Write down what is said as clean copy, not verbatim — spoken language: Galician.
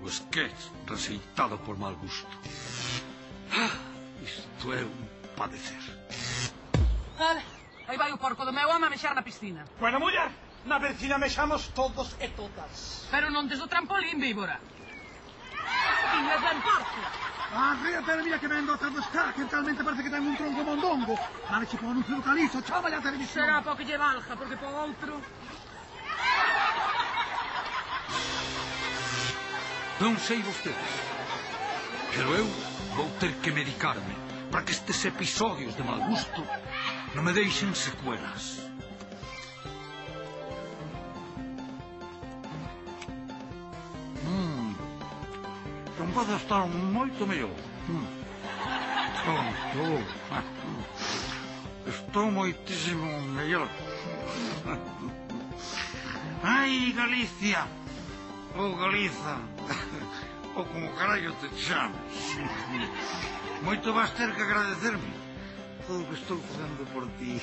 O sketch receitado por mal gusto. Isto é un padecer. Vale, aí vai o porco do meu home a mexar na piscina. Bueno, muller, na vecina mexamos todos e todas. Pero non des o trampolín, víbora. Tiñas ben porco. Pero mira que vendo atrás do está, que talmente parece que ten un tronco mondongo. Vale, ci pon un filo calizo, chama a televisión. Será po que lle valja, porque po outro... Non sei vostedes, pero eu vou ter que medicarme para que estes episodios de mal gusto non me deixen secuelas. Non pode estar moito mellor. Estou moitísimo mellor. Ai, Galicia! Ou Galiza, ou como carallo te chames. Moito vas ter que agradecerme todo o que estou facendo por ti.